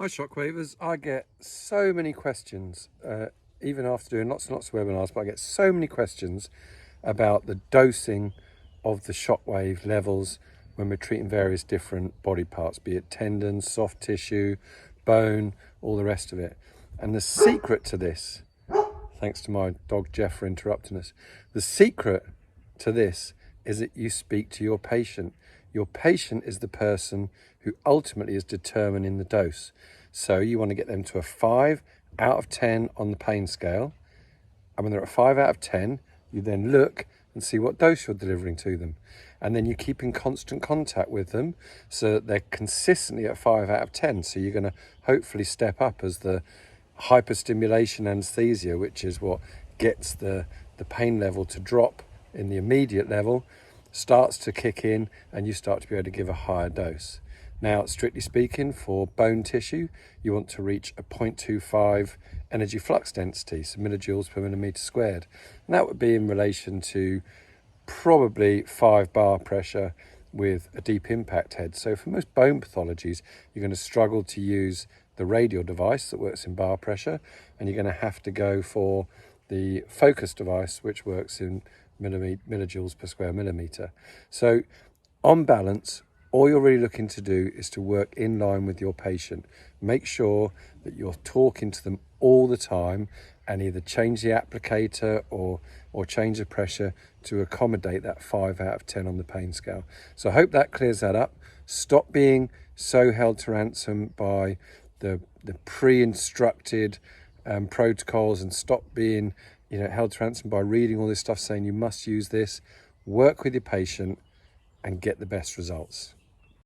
Hi Shockwavers, I get so many questions, even after doing lots and lots of webinars, but I get so many questions about the dosing of the shockwave levels when we're treating various different body parts, be it tendons, soft tissue, bone, all the rest of it. And the secret to this, thanks to my dog Jeff for interrupting us, the secret to this is that you speak to your patient. Your patient is the person who ultimately is determining the dose. So you want to get them to a 5 out of 10 on the pain scale. And when they're at 5 out of 10, you then look and see what dose you're delivering to them. And then you keep in constant contact with them so that they're consistently at 5 out of 10. So you're going to hopefully step up as the hyperstimulation anesthesia, which is what gets the pain level to drop in the immediate level, starts to kick in and you start to be able to give a higher dose. Now, strictly speaking, for bone tissue, you want to reach a 0.25 energy flux density, so millijoules per millimeter squared. And that would be in relation to probably 5 bar pressure with a deep impact head. So for most bone pathologies, you're going to struggle to use the radial device that works in bar pressure, and you're going to have to go for the focus device, which works in millijoules per square millimeter. So on balance, all you're really looking to do is to work in line with your patient. Make sure that you're talking to them all the time and either change the applicator or change the pressure to accommodate that 5 out of 10 on the pain scale. So I hope that clears that up. Stop being so held to ransom by the pre-instructed protocols, and stop being held to ransom by reading all this stuff saying you must use this. Work with your patient and get the best results.